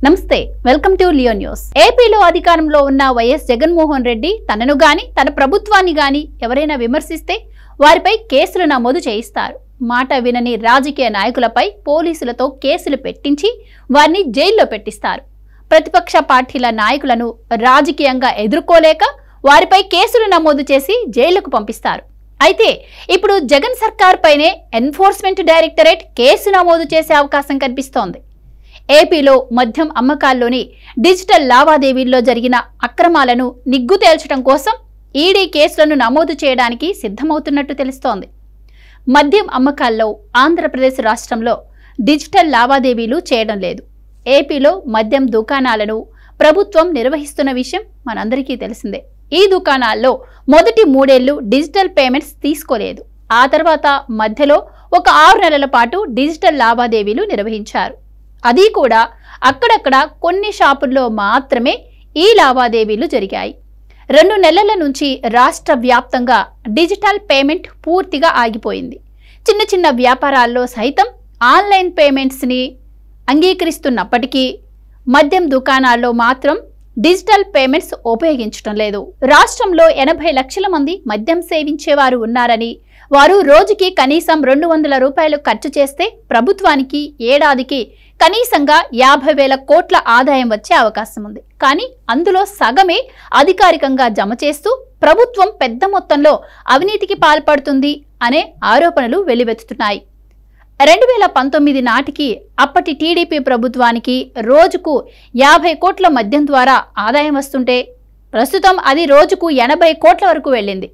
నమస్తే welcome to Leo news. ఏపీలో అధికారంలో ఉన్న వైఎస్ జగన్మోహన్ రెడ్డి తనను గాని తన ప్రభుత్వాన్ని గాని ఎవరైనా విమర్శిస్తే వారిపై కేసులు నమోదు చేయిస్తారు. మాట వినని రాజకీయ నాయకులపై పోలీసులతో కేసులు పెట్టించి వారిని జైల్లో పెట్టిస్తారు. ప్రతిపక్ష పార్టీల నాయకులను రాజకీయంగా ఎదుర్కోలేక వారిపై కేసులు నమోదు చేసి జైలుకు పంపిస్తారు. అయితే ఇప్పుడు జగన్ సర్కార్ పైనే ఎన్ఫోర్స్మెంట్ డైరెక్టరేట్ కేసు నమోదు చేసే అవకాశం కనిపిస్తోంది. ఏపీలో మద్యం అమ్మకాల్లోని డిజిటల్ లావాదేవీల్లో జరిగిన అక్రమాలను నిగ్గు తేల్చడం కోసం ఈడీ కేసులను నమోదు చేయడానికి సిద్ధమవుతున్నట్టు తెలుస్తోంది. మద్యం అమ్మకాల్లో ఆంధ్రప్రదేశ్ రాష్ట్రంలో డిజిటల్ లావాదేవీలు చేయడం లేదు. ఏపీలో మద్యం దుకాణాలను ప్రభుత్వం నిర్వహిస్తున్న విషయం మనందరికీ తెలిసిందే. ఈ దుకాణాల్లో మొదటి 3 ఏళ్లు డిజిటల్ పేమెంట్స్ తీసుకోలేదు. ఆ తర్వాత మధ్యలో ఒక 6 నెలల పాటు డిజిటల్ లావాదేవీలు నిర్వహించారు. అది కూడా అక్కడక్కడ కొన్ని షాపుల్లో మాత్రమే ఈ లావాదేవీలు జరిగాయి. 2 నెలల నుంచి రాష్ట్ర వ్యాప్తంగా డిజిటల్ పేమెంట్ పూర్తిగా ఆగిపోయింది. చిన్న చిన్న వ్యాపారాల్లో సైతం ఆన్లైన్ పేమెంట్స్ని అంగీకరిస్తున్నప్పటికీ మద్యం దుకాణాల్లో మాత్రం డిజిటల్ పేమెంట్స్ ఉపయోగించడం లేదు. రాష్ట్రంలో 80 లక్షల మంది మద్యం సేవించేవారు ఉన్నారని, వారు రోజుకి కనీసం 200 రూపాయలు ఖర్చు చేస్తే ప్రభుత్వానికి ఏడాదికి కనీసంగా 50,000 కోట్ల ఆదాయం వచ్చే అవకాశం ఉంది. కానీ అందులో సగమే అధికారికంగా జమ చేస్తూ ప్రభుత్వం పెద్ద మొత్తంలో అవినీతికి పాల్పడుతుంది అనే ఆరోపణలు వెల్లువెత్తుతున్నాయి. 2019 నాటికి అప్పటి టీడీపీ ప్రభుత్వానికి రోజుకు 50 కోట్ల మద్యం ద్వారా ఆదాయం వస్తుంటే ప్రస్తుతం అది రోజుకు 80 కోట్ల వరకు వెళ్ళింది.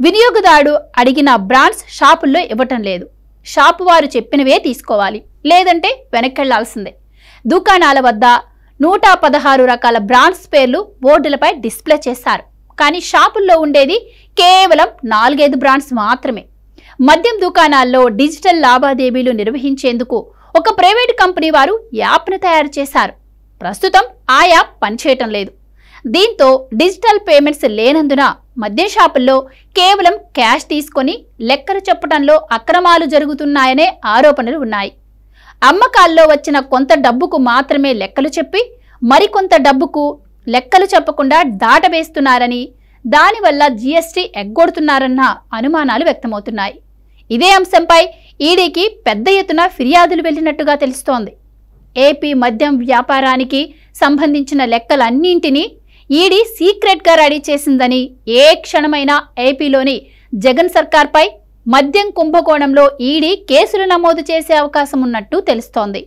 వినియోగదారుడు అడిగిన బ్రాండ్స్ షాపుల్లో ఇవ్వటం లేదు. షాపు వారు చెప్పినవే తీసుకోవాలి, లేదంటే వెనక్కెళ్లాల్సిందే. దుకాణాల వద్ద 116 రకాల బ్రాండ్స్ పేర్లు బోర్డులపై డిస్ప్లే చేశారు. కానీ షాపుల్లో ఉండేది కేవలం 4-5 బ్రాండ్స్ మాత్రమే. మద్యం దుకాణాల్లో డిజిటల్ లావాదేవీలు నిర్వహించేందుకు ఒక ప్రైవేట్ కంపెనీ వారు యాప్ను తయారు చేశారు. ప్రస్తుతం ఆ యాప్ పనిచేయటం లేదు. దీంతో డిజిటల్ పేమెంట్స్ లేనందున మద్యం షాపుల్లో కేవలం క్యాష్ తీసుకొని లెక్కలు చెప్పడంలో అక్రమాలు జరుగుతున్నాయనే ఆరోపణలు ఉన్నాయి. అమ్మకాల్లో వచ్చిన కొంత డబ్బుకు మాత్రమే లెక్కలు చెప్పి మరికొంత డబ్బుకు లెక్కలు చెప్పకుండా దాటవేస్తున్నారని, దానివల్ల జీఎస్టీ ఎగ్గొడుతున్నారన్న అనుమానాలు వ్యక్తమవుతున్నాయి. ఇదే అంశంపై ఈడీకి పెద్ద ఎత్తున ఫిర్యాదులు వెళ్లినట్టుగా తెలుస్తోంది. ఏపీ మద్యం వ్యాపారానికి సంబంధించిన లెక్కలన్నింటినీ ఈడీ సీక్రెట్గా రెడీ చేసిందని, ఏ క్షణమైనా ఏపీలోని జగన్ సర్కార్పై మద్యం కుంభకోణంలో ఈడీ కేసులు నమోదు చేసే అవకాశం ఉన్నట్టు తెలుస్తోంది.